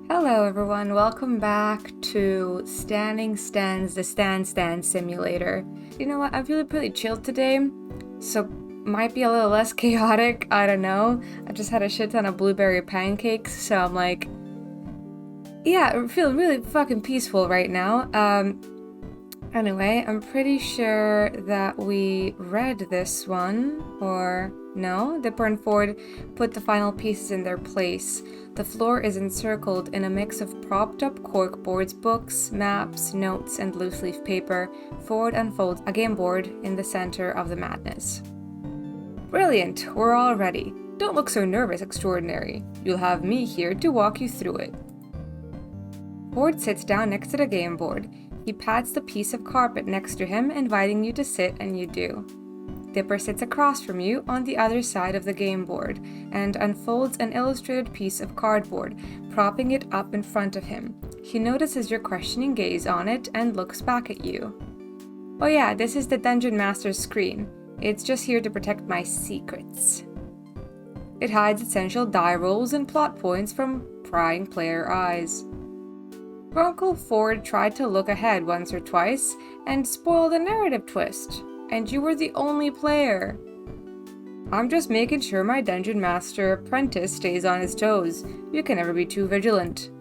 Hello everyone, welcome back to Standing Stands, the Stand Simulator. You know what, I'm feeling pretty chilled today, so might be a little less chaotic, I don't know. I just had a shit ton of blueberry pancakes, so I'm like, yeah, I feel really fucking peaceful right now. Anyway, I'm pretty sure that we read this one, or no? Dipper and Ford put the final pieces in their place. The floor is encircled in a mix of propped up corkboards, books, maps, notes, and loose leaf paper. Ford unfolds a game board in the center of the madness. Brilliant, we're all ready. Don't look so nervous, Extraordinary. You'll have me here to walk you through it. Ford sits down next to the game board. He pats the piece of carpet next to him, inviting you to sit, and you do. Dipper sits across from you on the other side of the game board and unfolds an illustrated piece of cardboard, propping it up in front of him. He notices your questioning gaze on it and looks back at you. Oh yeah, this is the Dungeon Master's screen. It's just here to protect my secrets. It hides essential die rolls and plot points from prying player eyes. Uncle Ford tried to look ahead once or twice and spoiled a narrative twist, and you were the only player. I'm just making sure my Dungeon Master apprentice stays on his toes. You can never be too vigilant.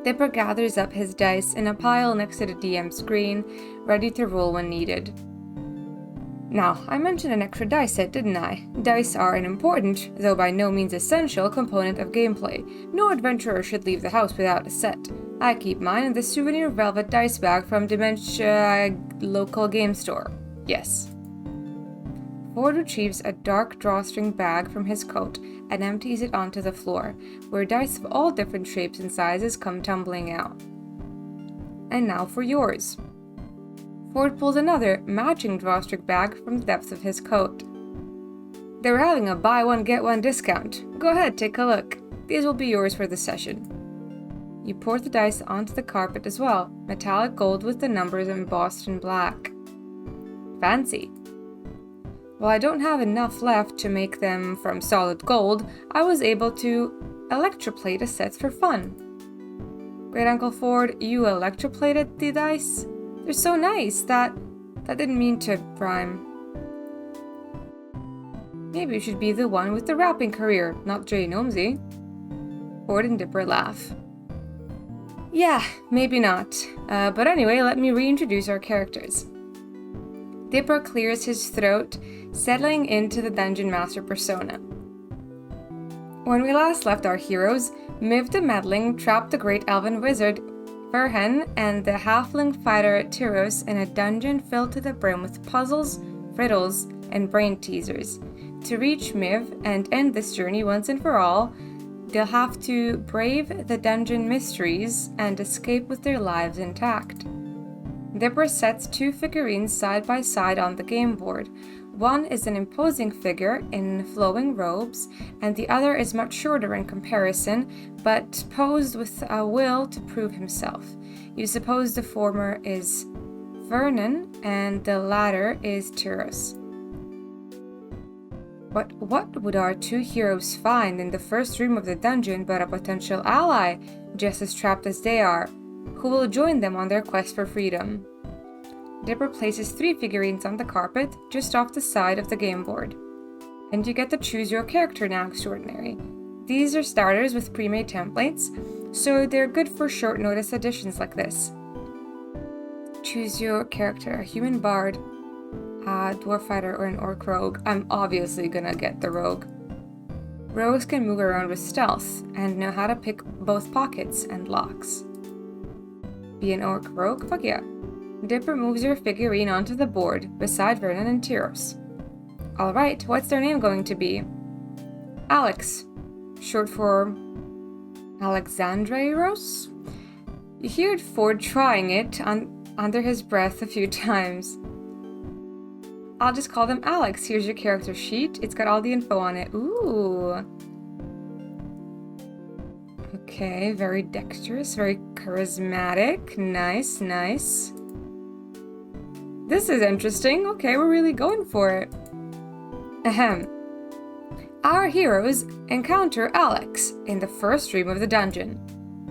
Dipper gathers up his dice in a pile next to the DM screen, ready to roll when needed. Now, I mentioned an extra dice set, didn't I? Dice are an important, though by no means essential, component of gameplay. No adventurer should leave the house without a set. I keep mine in the souvenir velvet dice bag from Dementia local game store. Yes. Ford retrieves a dark drawstring bag from his coat and empties it onto the floor, where dice of all different shapes and sizes come tumbling out. And now for yours. Ford pulls another, matching drawstring bag from the depths of his coat. They were having a buy one get one discount. Go ahead, take a look. These will be yours for the session. You pour the dice onto the carpet as well, metallic gold with the numbers embossed in black. Fancy. While I don't have enough left to make them from solid gold, I was able to electroplate the sets for fun. Great Uncle Ford, you electroplated the dice? They're so nice. That didn't mean to rhyme. Maybe you should be the one with the rapping career, not Jay Gnomesy. Ford and Dipper laugh. Yeah, maybe not. But anyway, let me reintroduce our characters. Dipper clears his throat, settling into the Dungeon Master persona. When we last left our heroes, Miv the Meddling trapped the great elven wizard Verhen and the halfling fighter Tyros in a dungeon filled to the brim with puzzles, riddles, and brain teasers. To reach Miv and end this journey once and for all, they'll have to brave the dungeon mysteries and escape with their lives intact. Dipper sets two figurines side by side on the game board. One is an imposing figure in flowing robes, and the other is much shorter in comparison, but posed with a will to prove himself. You suppose the former is Vernon, and the latter is Tyros. But what would our two heroes find in the first room of the dungeon but a potential ally, just as trapped as they are, who will join them on their quest for freedom? Dipper places three figurines on the carpet, just off the side of the game board. And you get to choose your character now, Extraordinary. These are starters with pre-made templates, so they're good for short notice additions like this. Choose your character, a human bard, a dwarf fighter, or an orc rogue. I'm obviously gonna get the rogue. Rogues can move around with stealth and know how to pick both pockets and locks. Be an orc rogue? Fuck yeah. Dipper moves your figurine onto the board, beside Vernon and Tyros. Alright, what's their name going to be? Alex, short for Alexandreiros? You heard Ford trying it under his breath a few times. I'll just call them Alex. Here's your character sheet. It's got all the info on it. Ooh. Okay, very dexterous, very charismatic. Nice, nice. This is interesting. Okay, we're really going for it. Ahem. Our heroes encounter Alex in the first room of the dungeon.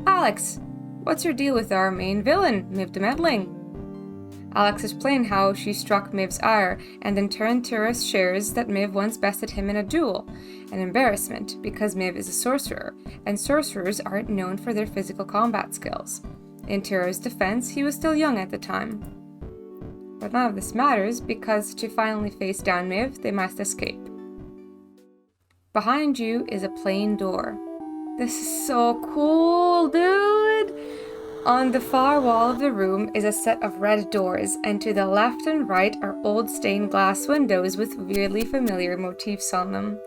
Alex, what's your deal with our main villain, Miv the Meddling? Alex explained how she struck Miv's ire, and in turn Tyrus shares that Miv once bested him in a duel, an embarrassment because Miv is a sorcerer, and sorcerers aren't known for their physical combat skills. In Tyrus' defense, he was still young at the time. But none of this matters because to finally face down Miv, they must escape. Behind you is a plain door. This is so cool, dude! On the far wall of the room is a set of red doors, and to the left and right are old stained glass windows with weirdly familiar motifs on them.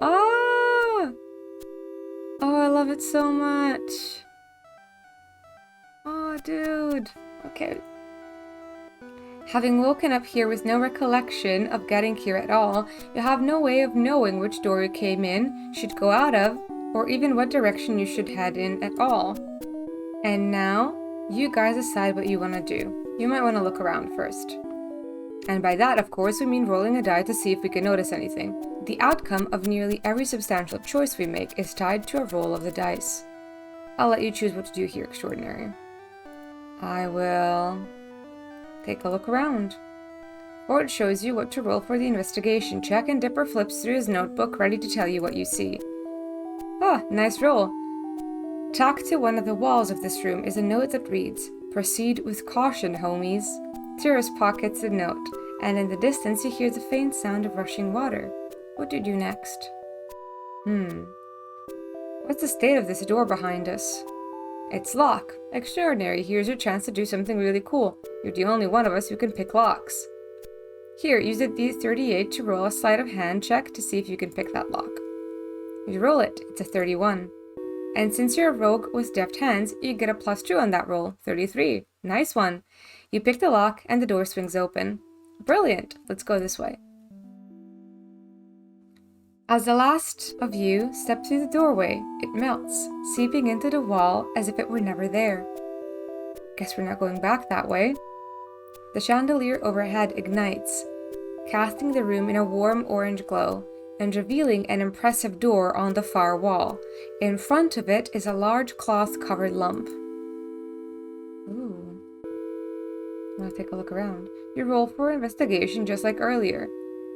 Ah! Oh, I love it so much. Oh, dude. Okay. Having woken up here with no recollection of getting here at all, you have no way of knowing which door you came in, should go out of, or even what direction you should head in at all. And now, you guys decide what you want to do. You might want to look around first. And by that, of course, we mean rolling a die to see if we can notice anything. The outcome of nearly every substantial choice we make is tied to a roll of the dice. I'll let you choose what to do here, Extraordinary. I will take a look around. Ford shows you what to roll for the investigation check, and Dipper flips through his notebook, ready to tell you what you see. Ah, nice roll. Tacked to one of the walls of this room is a note that reads, "Proceed with caution, homies." Tyrus pockets the note, and in the distance you hear the faint sound of rushing water. What do you do next? What's the state of this door behind us? It's locked. Extraordinary. Here's your chance to do something really cool. You're the only one of us who can pick locks. Here, use the D38 to roll a sleight of hand check to see if you can pick that lock. You roll it. It's a 31. And since you're a rogue with deft hands, you get a +2 on that roll. 33. Nice one. You pick the lock and the door swings open. Brilliant. Let's go this way. As the last of you step through the doorway, it melts, seeping into the wall as if it were never there. Guess we're not going back that way. The chandelier overhead ignites, casting the room in a warm orange glow, and revealing an impressive door on the far wall. In front of it is a large cloth-covered lump. Ooh. I'll take a look around. You roll for investigation just like earlier.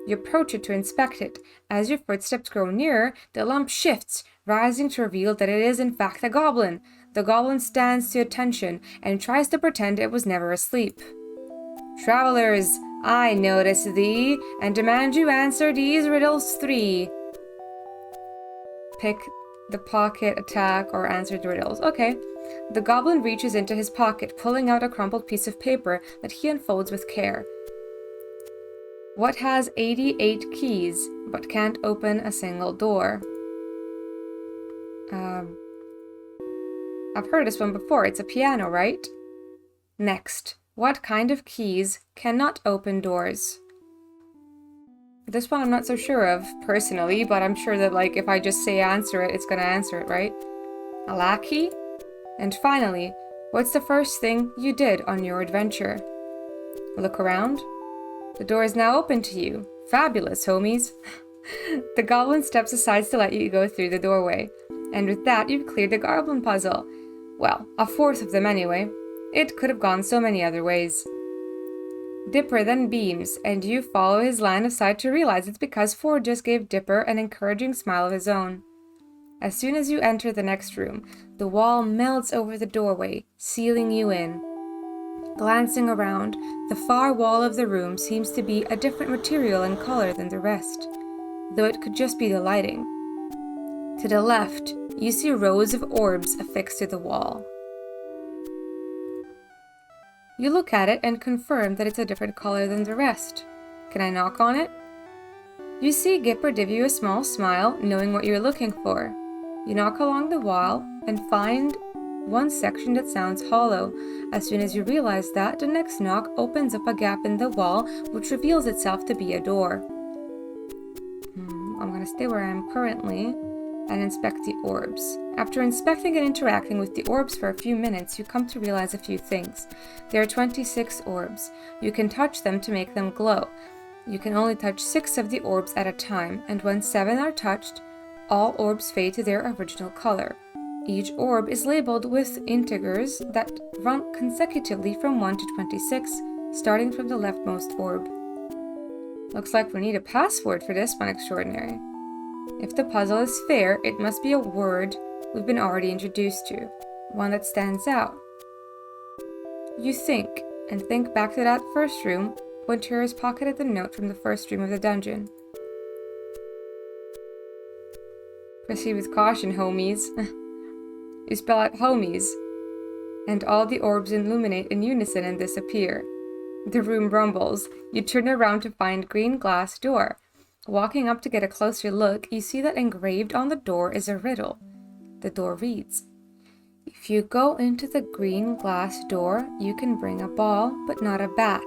You approach it to inspect it. As your footsteps grow nearer, the lump shifts, rising to reveal that it is in fact a goblin. The goblin stands to attention and tries to pretend it was never asleep. Travelers, I notice thee, and demand you answer these riddles 3. Pick the pocket, attack, or answer the riddles. Okay. The goblin reaches into his pocket, pulling out a crumpled piece of paper that he unfolds with care. What has 88 keys, but can't open a single door? I've heard this one before. It's a piano, right? Next. What kind of keys cannot open doors? This one I'm not so sure of, personally, but I'm sure that, like, if I just say answer it, it's gonna answer it, right? A lackey? And finally, what's the first thing you did on your adventure? Look around. The door is now open to you. Fabulous, homies. The goblin steps aside to let you go through the doorway. And with that, you've cleared the goblin puzzle. Well, a fourth of them anyway. It could have gone so many other ways. Dipper then beams, and you follow his line of sight to realize it's because Ford just gave Dipper an encouraging smile of his own. As soon as you enter the next room, the wall melts over the doorway, sealing you in. Glancing around, the far wall of the room seems to be a different material and color than the rest, though it could just be the lighting. To the left, you see rows of orbs affixed to the wall. You look at it and confirm that it's a different color than the rest. Can I knock on it? You see Gipper give you a small smile, knowing what you're looking for. You knock along the wall and find one section that sounds hollow. As soon as you realize that, the next knock opens up a gap in the wall, which reveals itself to be a door. I'm gonna stay where I am currently and inspect the orbs. After inspecting and interacting with the orbs for a few minutes, you come to realize a few things. There are 26 orbs. You can touch them to make them glow. You can only touch 6 of the orbs at a time, and when 7 are touched, all orbs fade to their original color. Each orb is labeled with integers that run consecutively from 1 to 26, starting from the leftmost orb. Looks like we need a password for this one, Extraordinary. If the puzzle is fair, it must be a word we've been already introduced to, one that stands out. You think, and think back to that first room when Tyrus pocketed the note from the first room of the dungeon. Proceed with caution, homies. You spell out homies, and all the orbs illuminate in unison and disappear. The room rumbles. You turn around to find green glass door. Walking up to get a closer look, you see that engraved on the door is a riddle. The door reads, "If you go into the green glass door, you can bring a ball, but not a bat.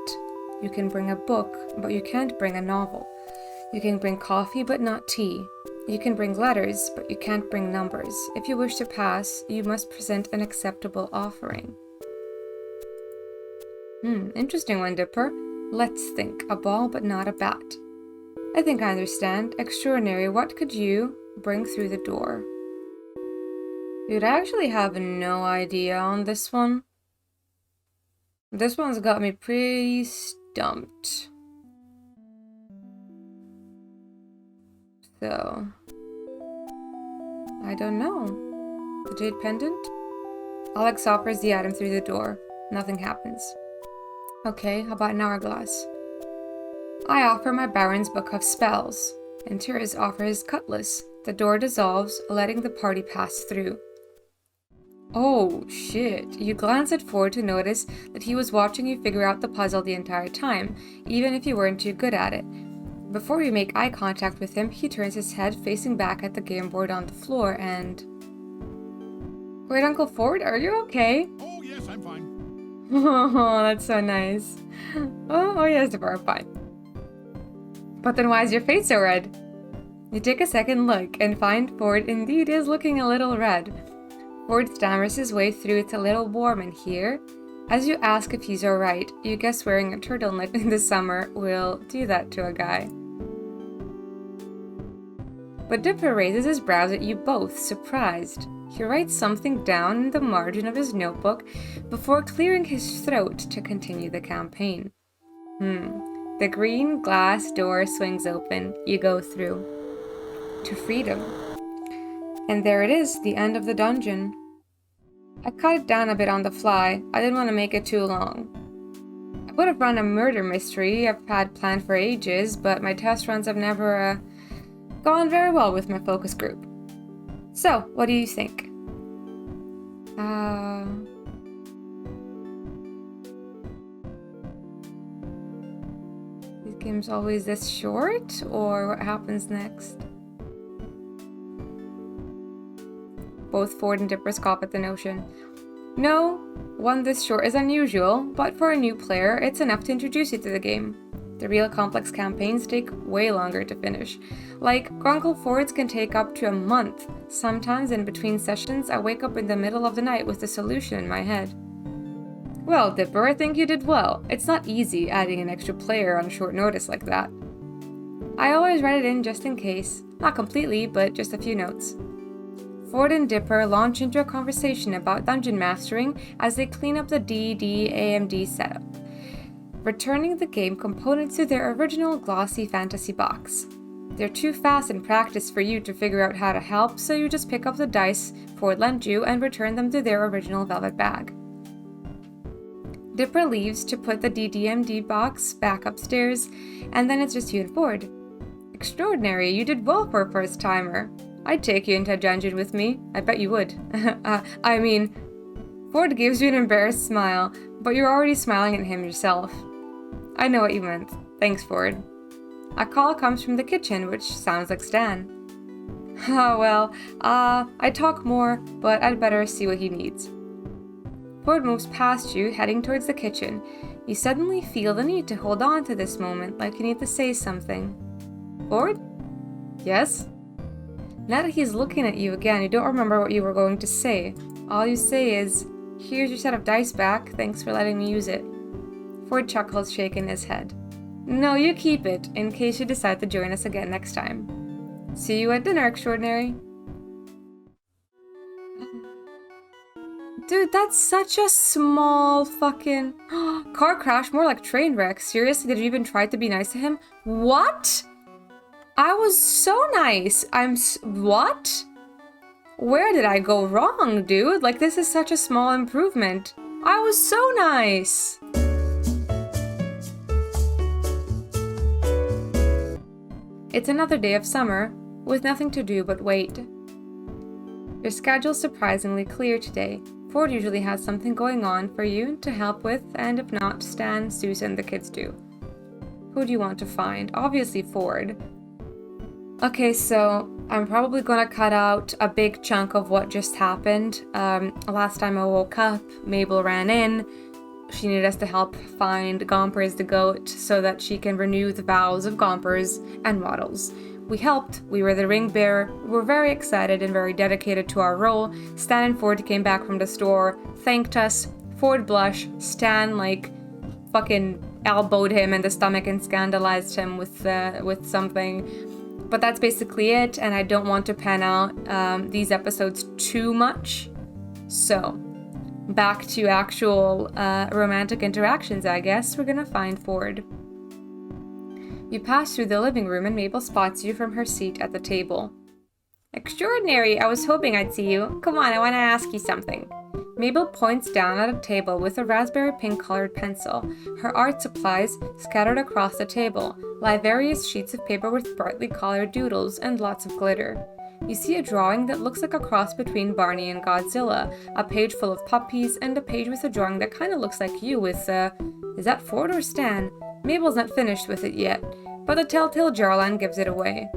You can bring a book, but you can't bring a novel. You can bring coffee, but not tea. You can bring letters, but you can't bring numbers. If you wish to pass, you must present an acceptable offering." Interesting one, Dipper. Let's think. A ball, but not a bat. I think I understand. Extraordinary, what could you bring through the door? Dude, I actually have no idea on this one. This one's got me pretty stumped. So, I don't know. The jade pendant? Alex offers the item through the door. Nothing happens. Okay, how about an hourglass? I offer my Baron's Book of Spells, and Tyrus offers his cutlass. The door dissolves, letting the party pass through. Oh, shit. You glance at Ford to notice that he was watching you figure out the puzzle the entire time, even if you weren't too good at it. Before you make eye contact with him, he turns his head facing back at the game board on the floor and... Wait, Uncle Ford, are you okay? Oh, yes, I'm fine. Oh, that's so nice. Oh yes, Deborah, I'm fine. But then why is your face so red? You take a second look and find Ford indeed is looking a little red. Ford stammers his way through. It's a little warm in here. As you ask if he's alright, you guess wearing a turtleneck in the summer will do that to a guy. But Dipper raises his brows at you both, surprised. He writes something down in the margin of his notebook before clearing his throat to continue the campaign. The green glass door swings open. You go through. To freedom. And there it is, the end of the dungeon. I cut it down a bit on the fly. I didn't want to make it too long. I would have run a murder mystery I've had planned for ages, but my test runs have never gone very well with my focus group. So, what do you think? This game's always this short, or what happens next? Both Ford and Dipper scoff at the notion. No, one this short is unusual, but for a new player, it's enough to introduce you to the game. The real complex campaigns take way longer to finish. Like, Grunkle Ford's can take up to a month. Sometimes in between sessions, I wake up in the middle of the night with the solution in my head. Well, Dipper, I think you did well. It's not easy adding an extra player on short notice like that. I always write it in just in case. Not completely, but just a few notes. Ford and Dipper launch into a conversation about dungeon mastering as they clean up the DD-AMD setup, returning the game components to their original glossy fantasy box. They're too fast in practice for you to figure out how to help, so you just pick up the dice Ford lent you and return them to their original velvet bag. Dipper leaves to put the DDMD box back upstairs, and then it's just you and Ford. Extraordinary, you did well for a first-timer. I'd take you into a dungeon with me. I bet you would. I mean, Ford gives you an embarrassed smile, but you're already smiling at him yourself. I know what you meant. Thanks, Ford. A call comes from the kitchen, which sounds like Stan. I'd talk more, but I'd better see what he needs. Ford moves past you, heading towards the kitchen. You suddenly feel the need to hold on to this moment, like you need to say something. Ford? Yes? Now that he's looking at you again, you don't remember what you were going to say. All you say is, "Here's your set of dice back, thanks for letting me use it." Ford chuckles, shaking his head. No, you keep it, in case you decide to join us again next time. See you at dinner, Extraordinary. Dude, that's such a small fucking... Car crash, more like train wreck. Seriously, did you even try to be nice to him? What? I was so nice. What? Where did I go wrong, dude? Like, this is such a small improvement. I was so nice. It's another day of summer, with nothing to do but wait. Your schedule's surprisingly clear today. Ford usually has something going on for you to help with, and if not, Stan, Susan, and the kids do. Who do you want to find? Obviously Ford. Okay, so I'm probably gonna cut out a big chunk of what just happened. Last time I woke up, Mabel ran in. She needed us to help find Gompers the goat so that she can renew the vows of Gompers and Waddles. We helped, we were the ring bearer, we were very excited and very dedicated to our role. Stan and Ford came back from the store, thanked us, Ford blushed, Stan fucking elbowed him in the stomach and scandalized him with something. But that's basically it, and I don't want to pan out these episodes too much. So, back to actual romantic interactions, I guess. We're gonna find Ford. You pass through the living room and Mabel spots you from her seat at the table. Extraordinary! I was hoping I'd see you. Come on, I want to ask you something. Mabel points down at a table with a raspberry pink colored pencil. Her art supplies, scattered across the table, lie various sheets of paper with brightly colored doodles and lots of glitter. You see a drawing that looks like a cross between Barney and Godzilla, a page full of puppies, and a page with a drawing that kind of looks like you with, is that Ford or Stan? Mabel's not finished with it yet, but the telltale jawline gives it away.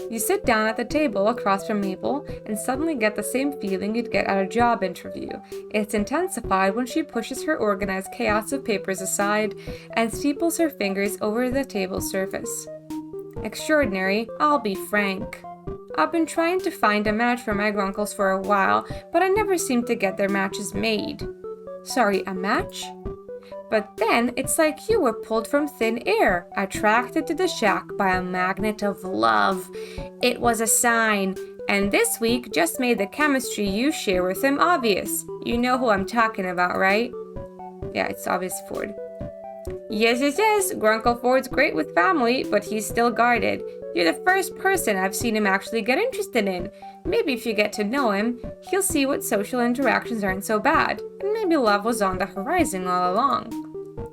You sit down at the table across from Mabel and suddenly get the same feeling you'd get at a job interview. It's intensified when she pushes her organized chaos of papers aside and steeples her fingers over the table's surface. Extraordinary, I'll be frank. I've been trying to find a match for my grunkles for a while, but I never seem to get their matches made. Sorry, a match? But then, it's like you were pulled from thin air, attracted to the shack by a magnet of love. It was a sign, and this week just made the chemistry you share with him obvious. You know who I'm talking about, right? Yeah, it's obvious, Ford. Yes. Grunkle Ford's great with family, but he's still guarded. You're the first person I've seen him actually get interested in. Maybe if you get to know him, he'll see what social interactions aren't so bad, and maybe love was on the horizon all along.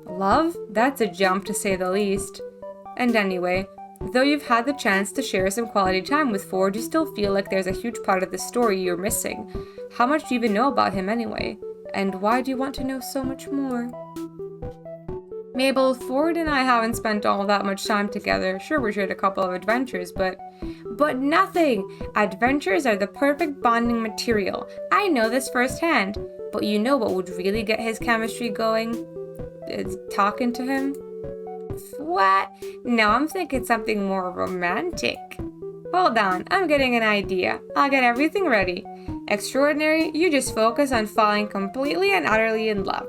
Love? That's a jump to say the least. And anyway, though you've had the chance to share some quality time with Ford, you still feel like there's a huge part of the story you're missing. How much do you even know about him anyway? And why do you want to know so much more? Mabel, Ford and I haven't spent all that much time together. Sure, we shared a couple of adventures, but nothing! Adventures are the perfect bonding material. I know this firsthand. But you know what would really get his chemistry going? Talking to him? What? No, I'm thinking something more romantic. Hold on, I'm getting an idea. I'll get everything ready. Extraordinary, you just focus on falling completely and utterly in love.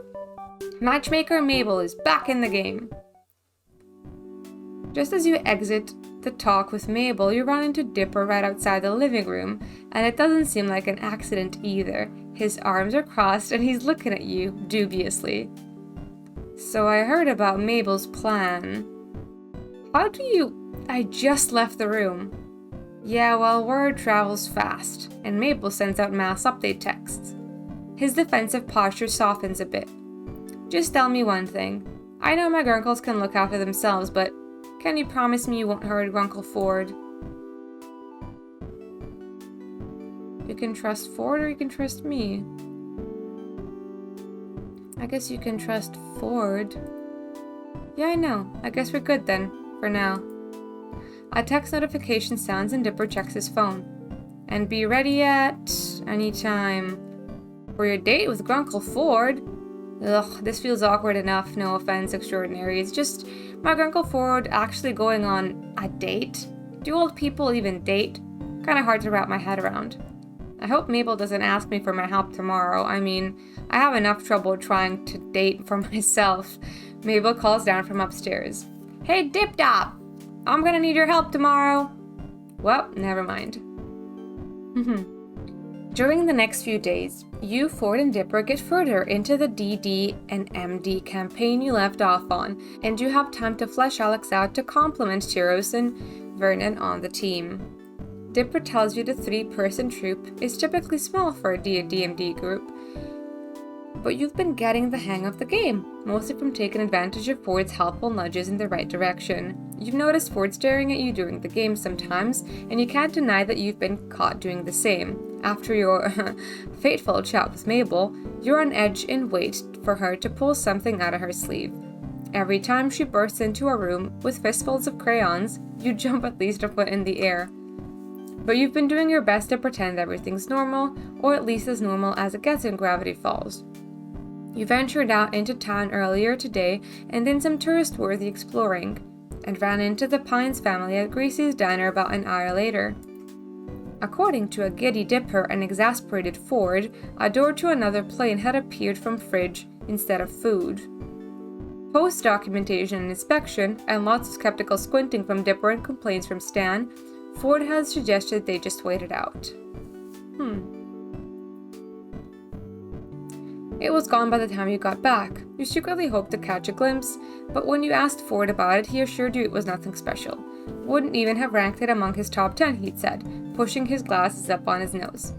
Matchmaker Mabel is back in the game. Just as you exit the talk with Mabel, you run into Dipper right outside the living room, and it doesn't seem like an accident either. His arms are crossed and he's looking at you dubiously. So I heard about Mabel's plan. I just left the room. Yeah, well, word travels fast, and Mabel sends out mass update texts. His defensive posture softens a bit. Just tell me one thing. I know my grunkles can look after themselves, but can you promise me you won't hurt Grunkle Ford? You can trust Ford or you can trust me. I guess you can trust Ford. Yeah, I know. I guess we're good then, for now. A text notification sounds and Dipper checks his phone. And be ready at any time. For your date with Grunkle Ford? Ugh, this feels awkward enough, no offense, Extraordinary. It's just my Grunkle Ford actually going on a date? Do old people even date? Kinda hard to wrap my head around. I hope Mabel doesn't ask me for my help tomorrow. I mean, I have enough trouble trying to date for myself. Mabel calls down from upstairs. Hey, Dip Dop! I'm gonna need your help tomorrow. Well, never mind. During the next few days, you, Ford, and Dipper get further into the DD and MD campaign you left off on, and you have time to flesh Alex out to complement Tyros and Vernon on the team. Dipper tells you the 3-person troop is typically small for a D&D group, but you've been getting the hang of the game, mostly from taking advantage of Ford's helpful nudges in the right direction. You've noticed Ford staring at you during the game sometimes, and you can't deny that you've been caught doing the same. After your fateful chat with Mabel, you're on edge and wait for her to pull something out of her sleeve. Every time she bursts into a room with fistfuls of crayons, you jump at least a foot in the air. But you've been doing your best to pretend everything's normal, or at least as normal as it gets in Gravity Falls. You ventured out into town earlier today and did some tourist-worthy exploring, and ran into the Pines family at Gracie's diner about an hour later. According to a giddy Dipper and exasperated Ford, a door to another plane had appeared from fridge instead of food. Post-documentation and inspection, and lots of skeptical squinting from Dipper and complaints from Stan, Ford has suggested they just wait it out. It was gone by the time you got back. You secretly hoped to catch a glimpse, but when you asked Ford about it, he assured you it was nothing special. Wouldn't even have ranked it among his top 10, he'd said, pushing his glasses up on his nose.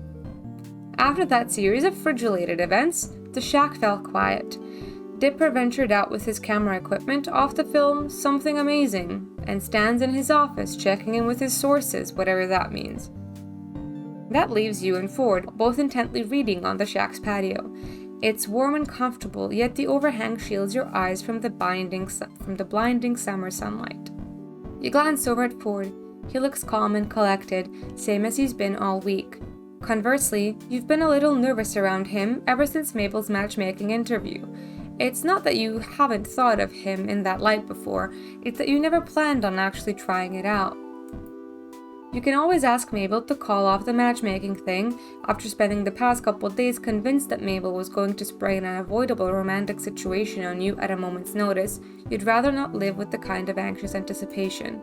After that series of fridge-related events, the shack fell quiet. Dipper ventured out with his camera equipment off to film something amazing, and stands in his office checking in with his sources, whatever that means. That leaves you and Ford both intently reading on the shack's patio. It's warm and comfortable, yet the overhang shields your eyes from the blinding summer sunlight. You glance over at Ford. He looks calm and collected, same as he's been all week. Conversely, you've been a little nervous around him ever since Mabel's matchmaking interview. It's not that you haven't thought of him in that light before, it's that you never planned on actually trying it out. You can always ask Mabel to call off the matchmaking thing after spending the past couple days convinced that Mabel was going to spray an unavoidable romantic situation on you at a moment's notice. You'd rather not live with the kind of anxious anticipation.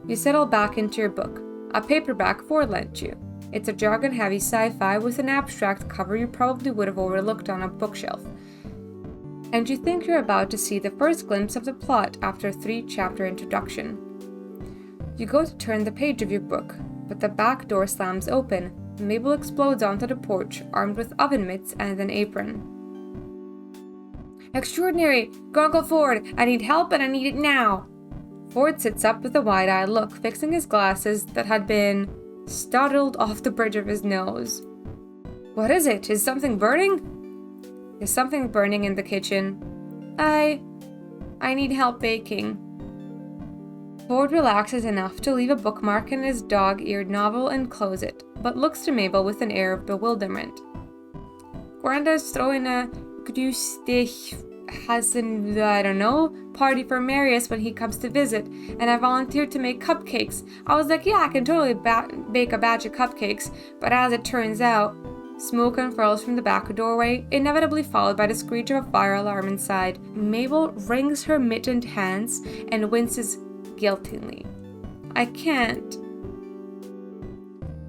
You settle back into your book, a paperback Ford lent you. It's a jargon-heavy sci-fi with an abstract cover you probably would have overlooked on a bookshelf. And you think you're about to see the first glimpse of the plot after a 3-chapter introduction. You go to turn the page of your book, but the back door slams open. Mabel explodes onto the porch, armed with oven mitts and an apron. Extraordinary! Grunkle Ford, I need help and I need it now! Ford sits up with a wide-eyed look, fixing his glasses that had been startled off the bridge of his nose. What is it? Is something burning? There's something burning in the kitchen. I need help baking. Ford relaxes enough to leave a bookmark in his dog-eared novel and close it, but looks to Mabel with an air of bewilderment. Granda's throwing a party for Marius when he comes to visit, and I volunteered to make cupcakes. I was like, yeah, I can totally bake a batch of cupcakes, but as it turns out, smoke unfurls from the back doorway, inevitably followed by the screech of a fire alarm inside. Mabel wrings her mittened hands and winces guiltily. I can't.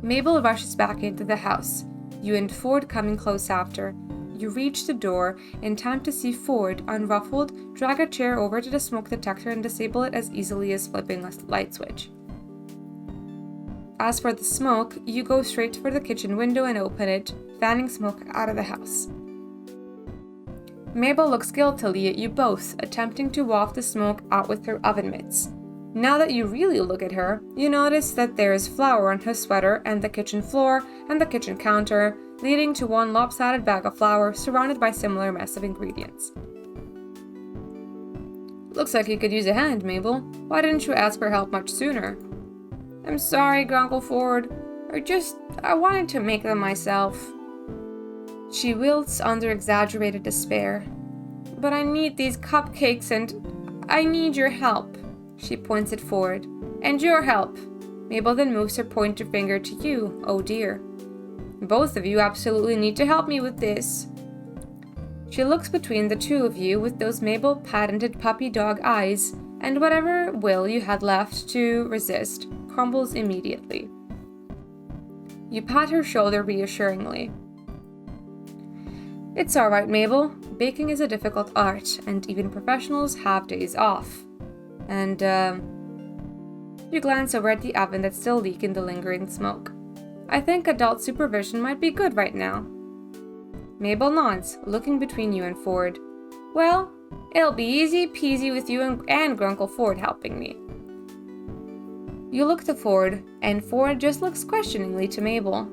Mabel rushes back into the house, you and Ford coming close after. You reach the door in time to see Ford, unruffled, drag a chair over to the smoke detector and disable it as easily as flipping a light switch. As for the smoke, you go straight for the kitchen window and open it, fanning smoke out of the house. Mabel looks guiltily at you both, attempting to waft the smoke out with her oven mitts. Now that you really look at her, you notice that there is flour on her sweater and the kitchen floor and the kitchen counter, leading to one lopsided bag of flour surrounded by similar mess of ingredients. Looks like you could use a hand, Mabel. Why didn't you ask for help much sooner? I'm sorry, Grunkle Ford. I wanted to make them myself. She wilts under exaggerated despair. But I need these cupcakes and I need your help. She points at Ford. And your help. Mabel then moves her pointer finger to you. Oh dear. Both of you absolutely need to help me with this. She looks between the two of you with those Mabel patented puppy dog eyes. and whatever will you had left to resist crumbles immediately. You pat her shoulder reassuringly. It's all right, Mabel. Baking is a difficult art, and even professionals have days off. And, you glance over at the oven that's still leaking the lingering smoke. I think adult supervision might be good right now. Mabel nods, looking between you and Ford. Well, it'll be easy peasy with you and Grunkle Ford helping me. You look to Ford, and Ford just looks questioningly to Mabel.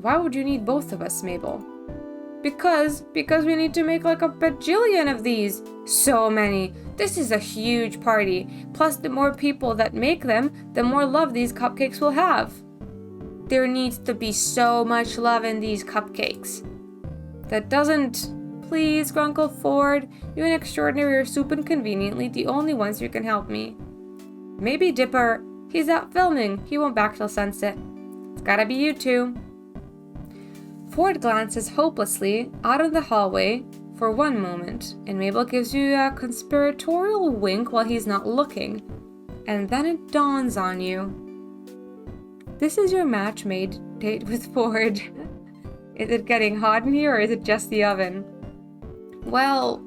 Why would you need both of us, Mabel? Because we need to make like a bajillion of these. So many. This is a huge party. Plus, the more people that make them, the more love these cupcakes will have. There needs to be so much love in these cupcakes. That doesn't... Please, Grunkle Ford, you and Extraordinary are super inconveniently the only ones who can help me. Maybe Dipper. He's out filming. He won't back till sunset. It's gotta be you two. Ford glances hopelessly out of the hallway for one moment, and Mabel gives you a conspiratorial wink while he's not looking. And then it dawns on you. This is your match-made date with Ford. Is it getting hot in here, or is it just the oven? Well,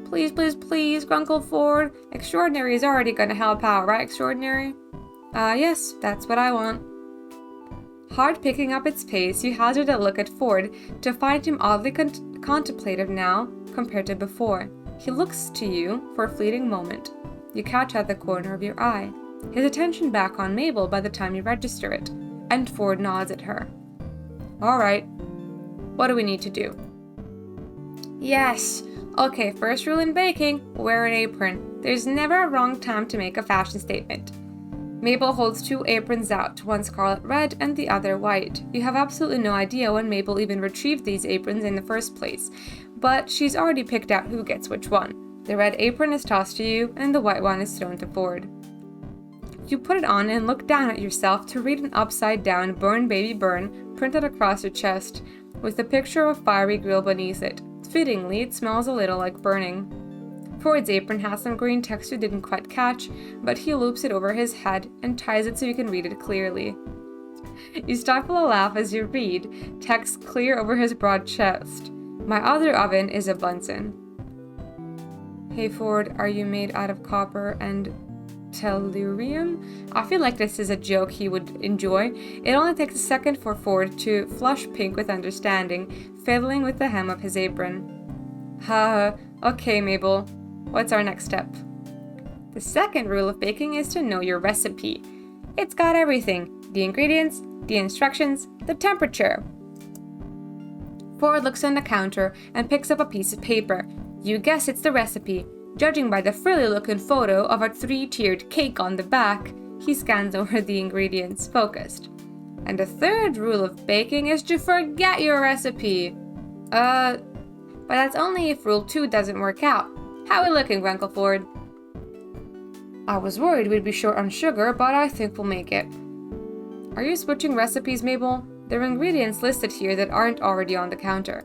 please, Grunkle Ford. Extraordinary is already gonna help out, right, Extraordinary? Yes, that's what I want. Hard picking up its pace, you hazard a look at Ford to find him oddly contemplative now compared to before. He looks to you for a fleeting moment. You catch at the corner of your eye, his attention back on Mabel by the time you register it, and Ford nods at her. All right, what do we need to do? Yes. Okay, first rule in baking, wear an apron. There's never a wrong time to make a fashion statement. Mabel holds two aprons out, one scarlet red and the other white. You have absolutely no idea when Mabel even retrieved these aprons in the first place, but she's already picked out who gets which one. The red apron is tossed to you, and the white one is thrown to Ford. You put it on and look down at yourself to read an upside-down "Burn Baby Burn" printed across your chest, with a picture of a fiery grill beneath it. Fittingly, it smells a little like burning. Ford's apron has some green text you didn't quite catch, but he loops it over his head and ties it so you can read it clearly. You stifle a laugh as you read, text clear over his broad chest. My other oven is a Bunsen. Hey Ford, are you made out of copper and tellurium? I feel like this is a joke he would enjoy. It only takes a second for Ford to flush pink with understanding, fiddling with the hem of his apron. Okay, Mabel. What's our next step? The second rule of baking is to know your recipe. It's got everything. The ingredients, the instructions, the temperature. Ford looks on the counter and picks up a piece of paper. You guess it's the recipe. Judging by the frilly-looking photo of a 3-tiered cake on the back, he scans over the ingredients, focused. And the third rule of baking is to forget your recipe. But that's only if rule 2 doesn't work out. How are we looking, Grunkle Ford? I was worried we'd be short on sugar, but I think we'll make it. Are you switching recipes, Mabel? There are ingredients listed here that aren't already on the counter.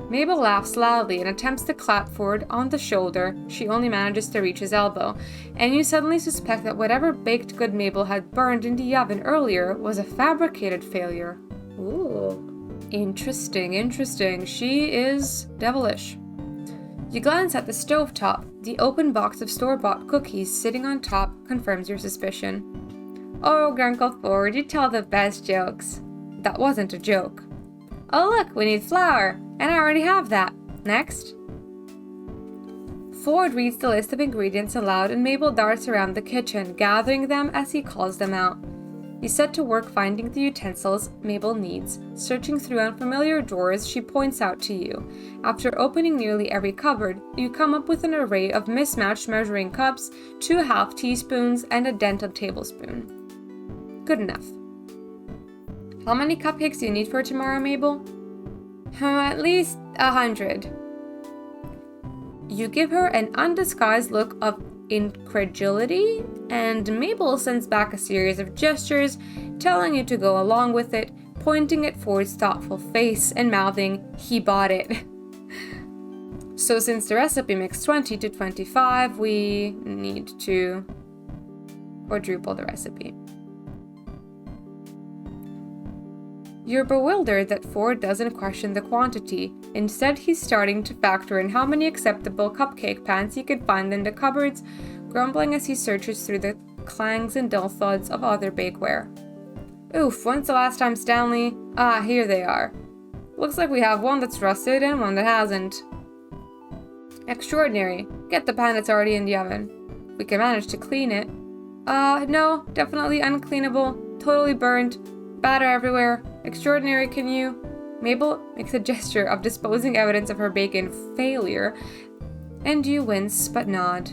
Mabel laughs loudly and attempts to clap Ford on the shoulder. She only manages to reach his elbow, and you suddenly suspect that whatever baked good Mabel had burned in the oven earlier was a fabricated failure. Ooh, interesting. She is devilish. You glance at the stovetop. The open box of store-bought cookies sitting on top confirms your suspicion. Oh, Grunkle Ford, you tell the best jokes. That wasn't a joke. Oh look, we need flour, and I already have that. Next. Ford reads the list of ingredients aloud, and Mabel darts around the kitchen, gathering them as he calls them out. You set to work finding the utensils Mabel needs. Searching through unfamiliar drawers she points out to you. After opening nearly every cupboard, you come up with an array of mismatched measuring cups, 2 half teaspoons, and a dented tablespoon. Good enough. How many cupcakes do you need for tomorrow, Mabel? At least 100. You give her an undisguised look of incredulity, and Mabel sends back a series of gestures, telling you to go along with it, pointing at Ford's thoughtful face and mouthing, "He bought it." So since the recipe makes 20 to 25, we need to quadruple the recipe. You're bewildered that Ford doesn't question the quantity. Instead, he's starting to factor in how many acceptable cupcake pans he could find in the cupboards, grumbling as he searches through the clangs and dull thuds of other bakeware. Oof, when's the last time, Stanley? Ah, here they are. Looks like we have one that's rusted and one that hasn't. Extraordinary. Get the pan that's already in the oven. We can manage to clean it. No, definitely uncleanable. Totally burnt. Batter everywhere. Extraordinary, can you? Mabel makes a gesture of disposing evidence of her bacon failure, and you wince but nod.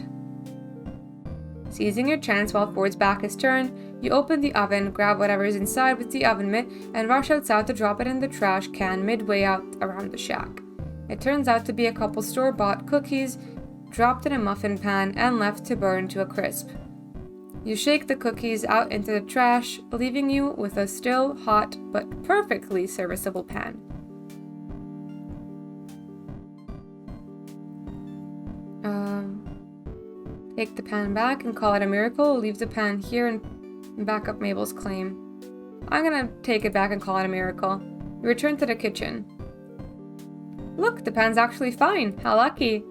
Seizing your chance while Ford's back is turned, you open the oven, grab whatever's inside with the oven mitt, and rush outside to drop it in the trash can midway out around the shack. It turns out to be a couple store-bought cookies, dropped in a muffin pan and left to burn to a crisp. You shake the cookies out into the trash, leaving you with a still hot but perfectly serviceable pan. Take the pan back and call it a miracle. Leave the pan here and back up Mabel's claim. I'm gonna take it back and call it a miracle. You return to the kitchen. Look, the pan's actually fine. How lucky.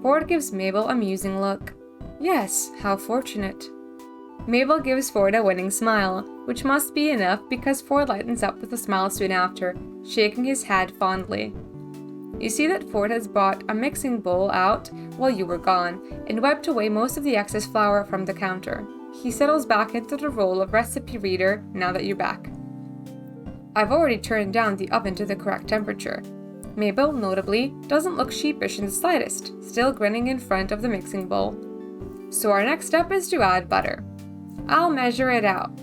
Ford gives Mabel a musing look. Yes, how fortunate. Mabel gives Ford a winning smile, which must be enough because Ford lightens up with a smile soon after, shaking his head fondly. You see that Ford has brought a mixing bowl out while you were gone, and wiped away most of the excess flour from the counter. He settles back into the role of recipe reader now that you're back. I've already turned down the oven to the correct temperature. Mabel, notably, doesn't look sheepish in the slightest, still grinning in front of the mixing bowl. So our next step is to add butter. I'll measure it out.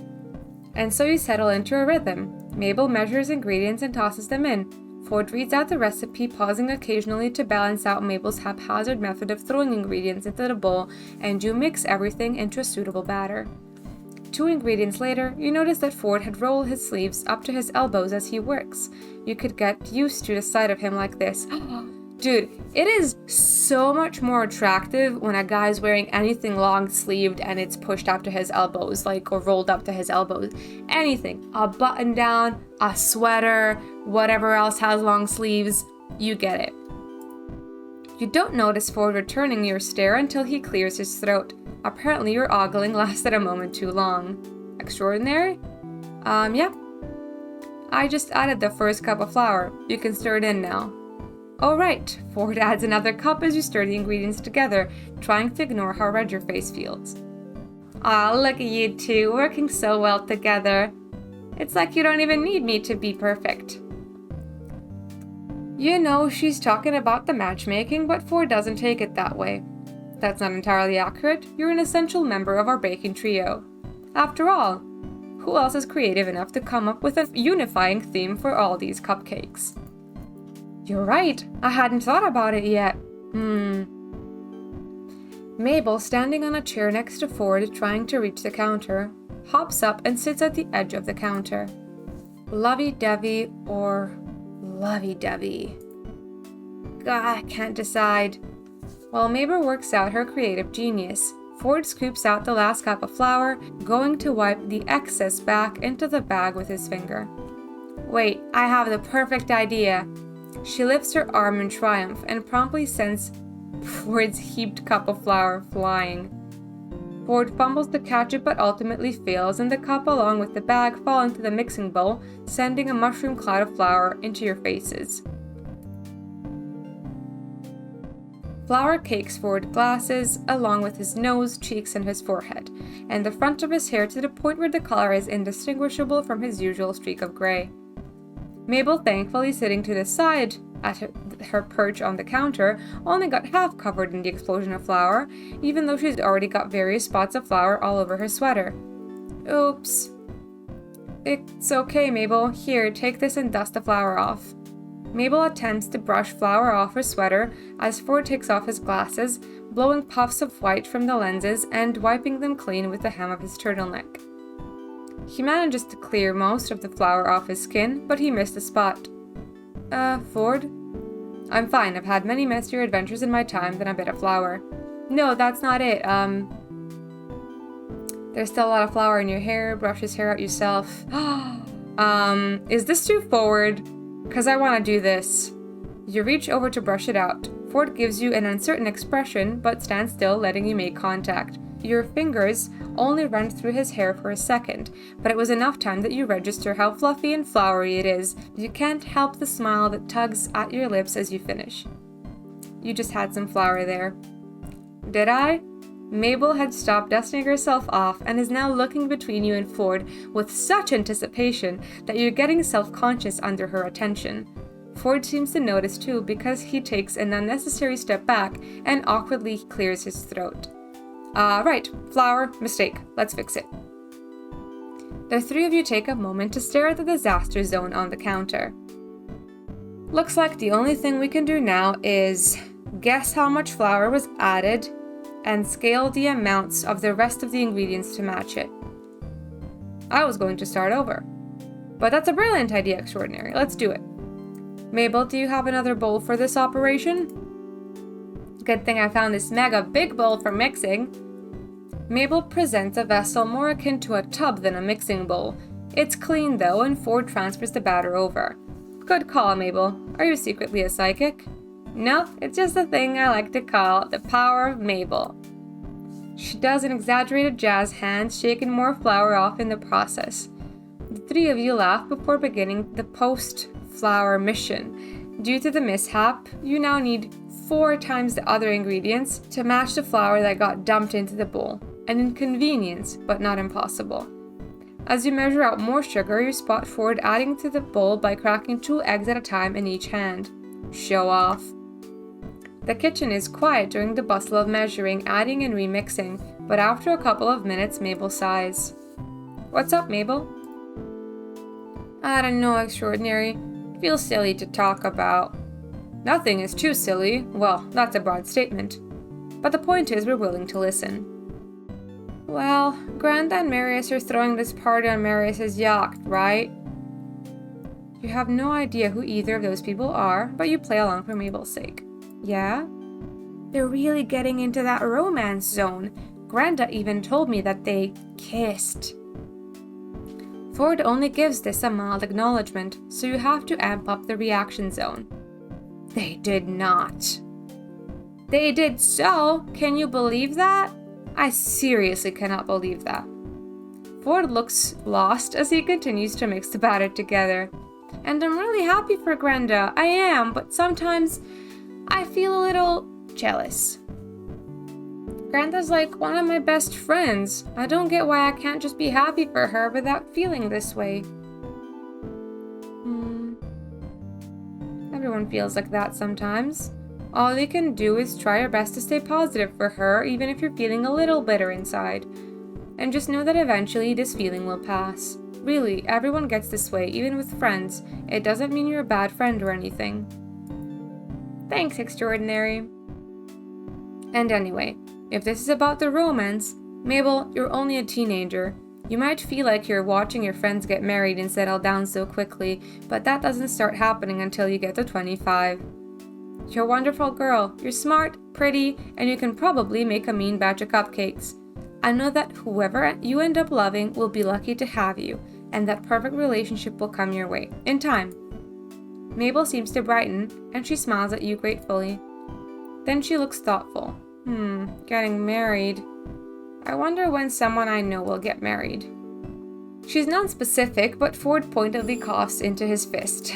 And so you settle into a rhythm. Mabel measures ingredients and tosses them in. Ford reads out the recipe, pausing occasionally to balance out Mabel's haphazard method of throwing ingredients into the bowl, and you mix everything into a suitable batter. 2 ingredients later, you notice that Ford had rolled his sleeves up to his elbows as he works. You could get used to the sight of him like this. Dude, it is so much more attractive when a guy's wearing anything long-sleeved and it's pushed up to his elbows, or rolled up to his elbows. Anything. A button-down, a sweater, whatever else has long sleeves, you get it. You don't notice Ford returning your stare until he clears his throat. Apparently your ogling lasted a moment too long. Extraordinary? Yeah. I just added the first cup of flour. You can stir it in now. Oh right, Ford adds another cup as you stir the ingredients together, trying to ignore how red your face feels. Aw, look at you two, working so well together. It's like you don't even need me to be perfect. You know, she's talking about the matchmaking, but Ford doesn't take it that way. That's not entirely accurate. You're an essential member of our baking trio. After all, who else is creative enough to come up with a unifying theme for all these cupcakes? You're right, I hadn't thought about it yet. Mabel, standing on a chair next to Ford, trying to reach the counter, hops up and sits at the edge of the counter. Lovey-dovey or lovey-dovey? God, I can't decide. While Mabel works out her creative genius, Ford scoops out the last cup of flour, going to wipe the excess back into the bag with his finger. Wait, I have the perfect idea. She lifts her arm in triumph and promptly sends Ford's heaped cup of flour flying. Ford fumbles to catch it but ultimately fails, and the cup along with the bag fall into the mixing bowl, sending a mushroom cloud of flour into your faces. Flour cakes Ford's glasses, along with his nose, cheeks, and his forehead, and the front of his hair to the point where the color is indistinguishable from his usual streak of gray. Mabel, thankfully sitting to the side at her perch on the counter, only got half covered in the explosion of flour, even though she's already got various spots of flour all over her sweater. Oops. It's okay, Mabel. Here, take this and dust the flour off. Mabel attempts to brush flour off her sweater as Ford takes off his glasses, blowing puffs of white from the lenses and wiping them clean with the hem of his turtleneck. He manages to clear most of the flour off his skin, but he missed a spot. Ford? I'm fine. I've had many messier adventures in my time than a bit of flour. No, that's not it. There's still a lot of flour in your hair. Brush his hair out yourself. Is this too forward? Because I want to do this. You reach over to brush it out. Ford gives you an uncertain expression, but stands still, letting you make contact. Your fingers only run through his hair for a second, but it was enough time that you register how fluffy and flowery it is. You can't help the smile that tugs at your lips as you finish. You just had some flour there. Did I? Mabel had stopped dusting herself off and is now looking between you and Ford with such anticipation that you're getting self-conscious under her attention. Ford seems to notice too, because he takes an unnecessary step back and awkwardly clears his throat. Right, flour, mistake. Let's fix it. The three of you take a moment to stare at the disaster zone on the counter. Looks like the only thing we can do now is guess how much flour was added and scale the amounts of the rest of the ingredients to match it. I was going to start over, but that's a brilliant idea, Extraordinary. Let's do it. Mabel, do you have another bowl for this operation? Good thing I found this mega big bowl for mixing. Mabel presents a vessel more akin to a tub than a mixing bowl. It's clean though, and Ford transfers the batter over. Good call, Mabel. Are you secretly a psychic? No, it's just a thing I like to call the power of Mabel. She does an exaggerated jazz hand, shaking more flour off in the process. The three of you laugh before beginning the post-flour mission. Due to the mishap, you now need 4 times the other ingredients to match the flour that got dumped into the bowl. An inconvenience, but not impossible. As you measure out more sugar, you spot Ford adding to the bowl by cracking 2 eggs at a time in each hand. Show off. The kitchen is quiet during the bustle of measuring, adding, and remixing, but after a couple of minutes, Mabel sighs. What's up, Mabel? I don't know, Extraordinary. It feels silly to talk about. Nothing is too silly. Well, that's a broad statement. But the point is, we're willing to listen. Well, Granda and Marius are throwing this party on Marius's yacht, right? You have no idea who either of those people are, but you play along for Mabel's sake. Yeah? They're really getting into that romance zone. Granda even told me that they kissed. Ford only gives this a mild acknowledgement, so you have to amp up the reaction zone. They did not. They did so? Can you believe that? I seriously cannot believe that. Ford looks lost as he continues to mix the batter together. And I'm really happy for Granda. I am, but sometimes I feel a little jealous. Granda's like one of my best friends. I don't get why I can't just be happy for her without feeling this way. Everyone feels like that sometimes. All you can do is try your best to stay positive for her, even if you're feeling a little bitter inside. And just know that eventually this feeling will pass. Really, everyone gets this way, even with friends. It doesn't mean you're a bad friend or anything. Thanks, Extraordinary. And anyway, if this is about the romance, Mabel, you're only a teenager. You might feel like you're watching your friends get married and settle down so quickly, but that doesn't start happening until you get to 25. You're a wonderful girl. You're smart, pretty, and you can probably make a mean batch of cupcakes. I know that whoever you end up loving will be lucky to have you, and that perfect relationship will come your way, in time. Mabel seems to brighten, and she smiles at you gratefully. Then she looks thoughtful. Getting married. I wonder when someone I know will get married. She's non-specific, but Ford pointedly coughs into his fist.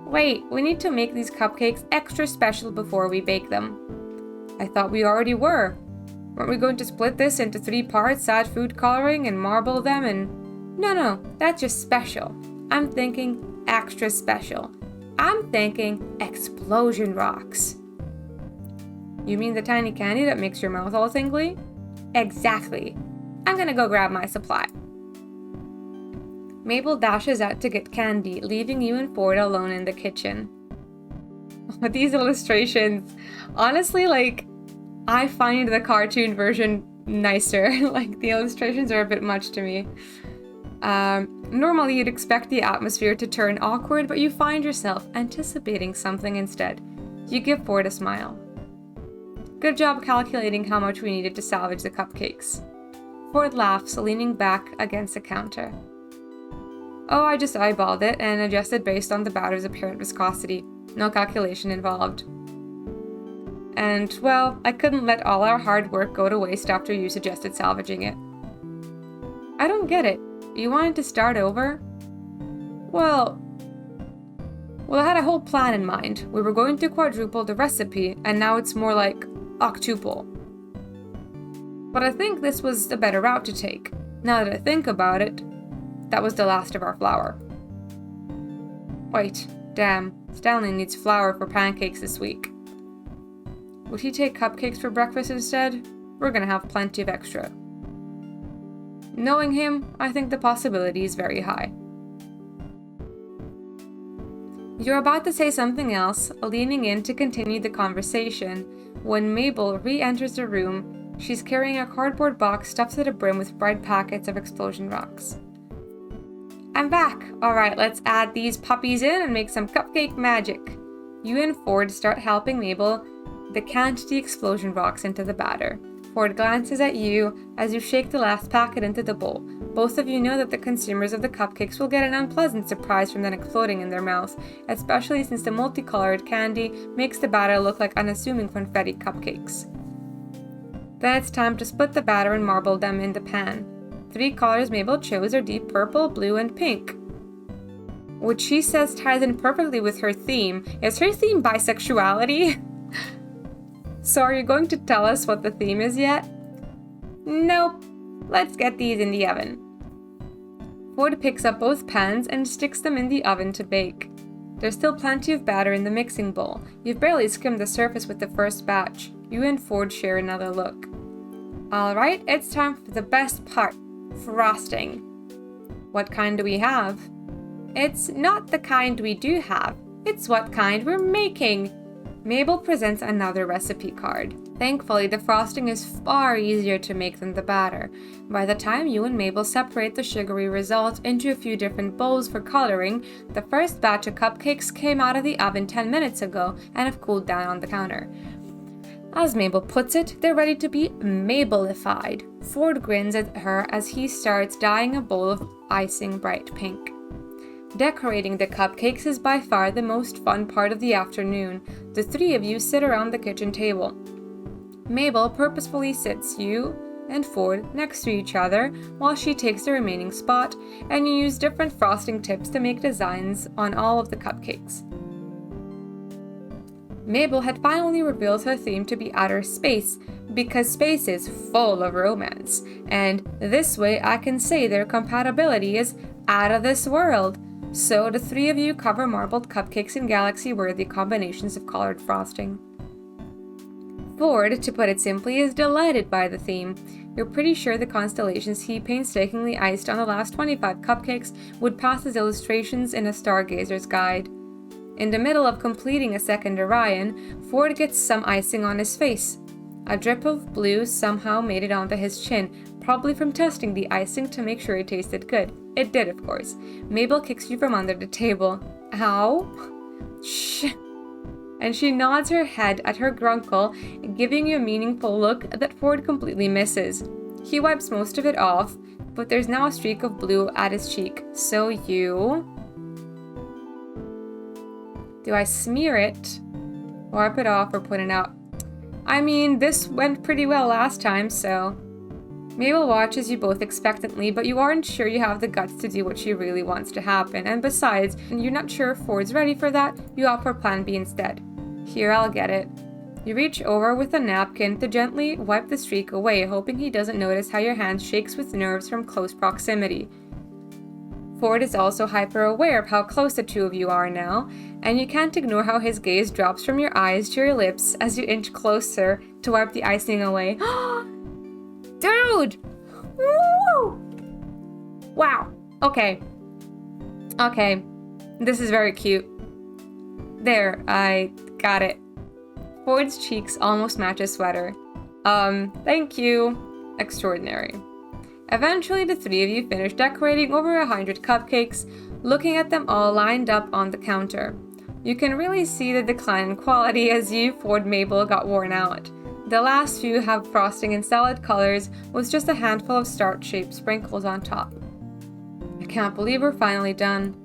Wait, we need to make these cupcakes extra special before we bake them. I thought we already were. Weren't we going to split this into 3 parts, add food coloring, and marble them and... No, that's just special. I'm thinking extra special. I'm thinking explosion rocks. You mean the tiny candy that makes your mouth all tingly? Exactly. I'm gonna go grab my supply. Mabel dashes out to get candy, leaving you and Ford alone in the kitchen. These illustrations, honestly, I find the cartoon version nicer. The illustrations are a bit much to me. Normally you'd expect the atmosphere to turn awkward, but you find yourself anticipating something instead. You give Ford a smile. Good job calculating how much we needed to salvage the cupcakes. Ford laughs, leaning back against the counter. Oh, I just eyeballed it and adjusted based on the batter's apparent viscosity. No calculation involved. And, well, I couldn't let all our hard work go to waste after you suggested salvaging it. I don't get it. You wanted to start over? Well, I had a whole plan in mind. We were going to quadruple the recipe, and now it's more like octuple. But I think this was the better route to take. Now that I think about it, that was the last of our flour. Wait, damn, Stanley needs flour for pancakes this week. Would he take cupcakes for breakfast instead? We're gonna have plenty of extra. Knowing him, I think the possibility is very high. You're about to say something else, leaning in to continue the conversation, when Mabel re-enters the room. She's carrying a cardboard box stuffed to the brim with bright packets of explosion rocks. I'm back! Alright, let's add these puppies in and make some cupcake magic. You and Ford start helping Mabel decant the explosion rocks into the batter. Ford glances at you as you shake the last packet into the bowl. Both of you know that the consumers of the cupcakes will get an unpleasant surprise from them exploding in their mouth, especially since the multicolored candy makes the batter look like unassuming confetti cupcakes. Then it's time to split the batter and marble them in the pan. 3 colors Mabel chose are deep purple, blue, and pink, which she says ties in perfectly with her theme. Is her theme bisexuality? So are you going to tell us what the theme is yet? Nope. Let's get these in the oven. Ford picks up both pans and sticks them in the oven to bake. There's still plenty of batter in the mixing bowl. You've barely skimmed the surface with the first batch. You and Ford share another look. Alright, it's time for the best part. Frosting. What kind do we have? It's not the kind we do have. It's what kind we're making. Mabel presents another recipe card. Thankfully, the frosting is far easier to make than the batter. By the time you and Mabel separate the sugary result into a few different bowls for coloring, the first batch of cupcakes came out of the oven 10 minutes ago and have cooled down on the counter. As Mabel puts it, they're ready to be Mabelified. Ford grins at her as he starts dyeing a bowl of icing bright pink. Decorating the cupcakes is by far the most fun part of the afternoon. The 3 of you sit around the kitchen table. Mabel purposefully sits you and Ford next to each other while she takes the remaining spot, and you use different frosting tips to make designs on all of the cupcakes. Mabel had finally revealed her theme to be outer space, because space is full of romance, and this way I can say their compatibility is out of this world. So the 3 of you cover marbled cupcakes in galaxy-worthy combinations of colored frosting. Ford, to put it simply, is delighted by the theme. You're pretty sure the constellations he painstakingly iced on the last 25 cupcakes would pass as illustrations in a stargazer's guide. In the middle of completing a second Orion, Ford gets some icing on his face. A drip of blue somehow made it onto his chin, probably from testing the icing to make sure it tasted good. It did, of course. Mabel kicks you from under the table. Ow? Shh. And she nods her head at her grunkle, giving you a meaningful look that Ford completely misses. He wipes most of it off, but there's now a streak of blue at his cheek. So you... Do I smear it, wipe it off, or put it out? I mean, this went pretty well last time, so... Mabel watches you both expectantly, but you aren't sure you have the guts to do what she really wants to happen, and besides, you're not sure if Ford's ready for that, you opt for plan B instead. Here, I'll get it. You reach over with a napkin to gently wipe the streak away, hoping he doesn't notice how your hand shakes with nerves from close proximity. Ford is also hyper-aware of how close the 2 of you are now, and you can't ignore how his gaze drops from your eyes to your lips as you inch closer to wipe the icing away. Dude! Woo! Wow. Okay. This is very cute. There, I got it. Ford's cheeks almost match his sweater. Thank you. Extraordinary. Eventually, the three of you finish decorating over 100 cupcakes, looking at them all lined up on the counter. You can really see the decline in quality as you, Ford, Mabel got worn out. The last few have frosting in salad colors with just a handful of star-shaped sprinkles on top. I can't believe we're finally done.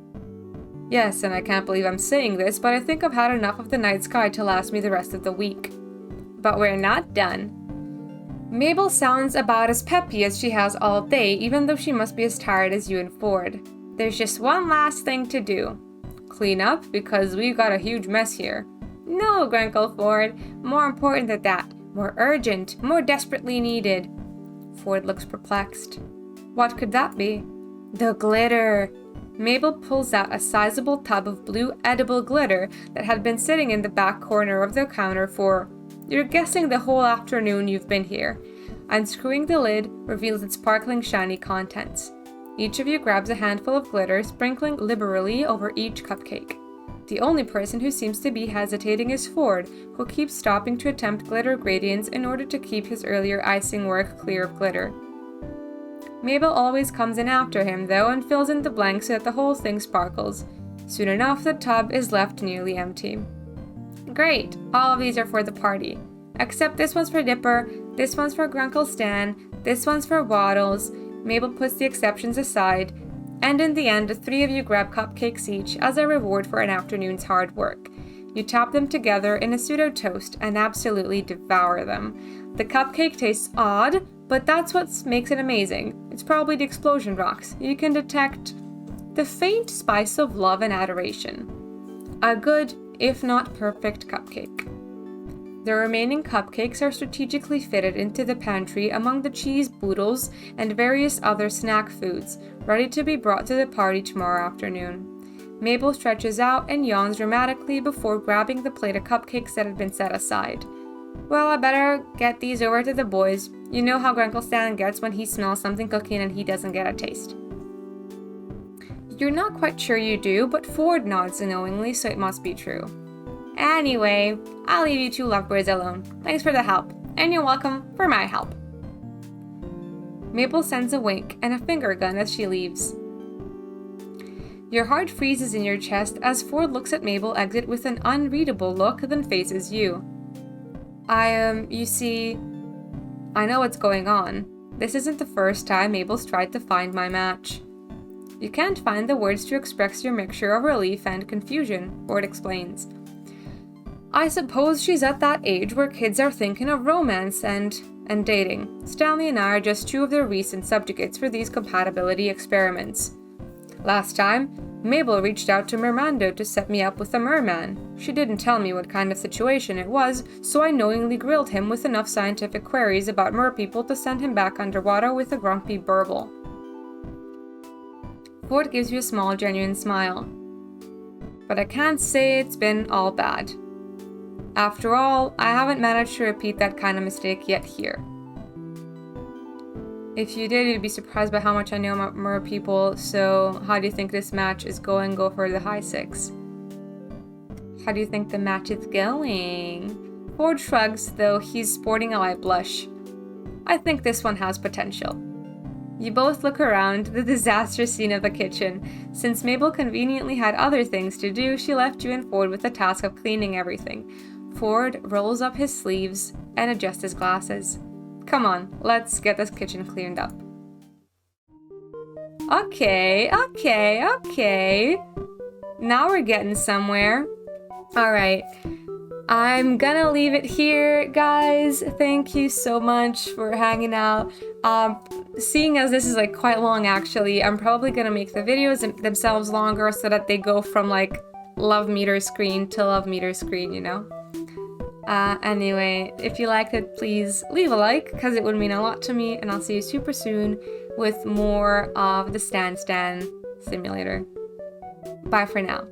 Yes, and I can't believe I'm saying this, but I think I've had enough of the night sky to last me the rest of the week. But we're not done. Mabel sounds about as peppy as she has all day, even though she must be as tired as you and Ford. There's just one last thing to do. Clean up, because we've got a huge mess here. No, Grunkle Ford. More important than that. More urgent. More desperately needed. Ford looks perplexed. What could that be? The glitter. Mabel pulls out a sizable tub of blue edible glitter that had been sitting in the back corner of the counter for, you're guessing, the whole afternoon you've been here. Unscrewing the lid reveals its sparkling, shiny contents. Each of you grabs a handful of glitter, sprinkling liberally over each cupcake. The only person who seems to be hesitating is Ford, who keeps stopping to attempt glitter gradients in order to keep his earlier icing work clear of glitter. Mabel always comes in after him, though, and fills in the blanks so that the whole thing sparkles. Soon enough, the tub is left nearly empty. Great! All of these are for the party. Except this one's for Dipper, this one's for Grunkle Stan, this one's for Waddles. Mabel puts the exceptions aside, and in the end, the three of you grab cupcakes each as a reward for an afternoon's hard work. You tap them together in a pseudo-toast and absolutely devour them. The cupcake tastes odd, but that's what makes it amazing. It's probably the explosion rocks. You can detect the faint spice of love and adoration. A good, if not perfect, cupcake. The remaining cupcakes are strategically fitted into the pantry among the cheese boodles and various other snack foods, ready to be brought to the party tomorrow afternoon. Mabel stretches out and yawns dramatically before grabbing the plate of cupcakes that had been set aside. Well, I better get these over to the boys. You know how Grunkle Stan gets when he smells something cooking and he doesn't get a taste. You're not quite sure you do, but Ford nods knowingly, so it must be true. Anyway, I'll leave you two lovebirds alone. Thanks for the help, and you're welcome for my help. Mabel sends a wink and a finger gun as she leaves. Your heart freezes in your chest as Ford looks at Mabel exit with an unreadable look, then faces you. You see, I know what's going on. This isn't the first time Mabel's tried to find my match. You can't find the words to express your mixture of relief and confusion, Ford explains. I suppose she's at that age where kids are thinking of romance and dating. Stanley and I are just two of their recent subjugates for these compatibility experiments. Last time, Mabel reached out to Mermando to set me up with a merman. She didn't tell me what kind of situation it was, so I knowingly grilled him with enough scientific queries about merpeople to send him back underwater with a grumpy burble. Ford gives you a small, genuine smile. But I can't say it's been all bad. After all, I haven't managed to repeat that kind of mistake yet here. If you did, you'd be surprised by how much I know about mer people, so how do you think this match is going? Go for the high six. How do you think the match is going? Ford shrugs, though he's sporting a light blush. I think this one has potential. You both look around the disastrous scene of the kitchen. Since Mabel conveniently had other things to do, she left you and Ford with the task of cleaning everything. Ford rolls up his sleeves and adjusts his glasses. Come on, let's get this kitchen cleaned up. Okay. Now we're getting somewhere. Alright, I'm gonna leave it here, guys. Thank you so much for hanging out. Seeing as this is like quite long actually, I'm probably gonna make the videos themselves longer so that they go from like love meter screen to love meter screen, you know? Anyway, if you liked it, please leave a like, because it would mean a lot to me, and I'll see you super soon with more of the Stan Simulator. Bye for now.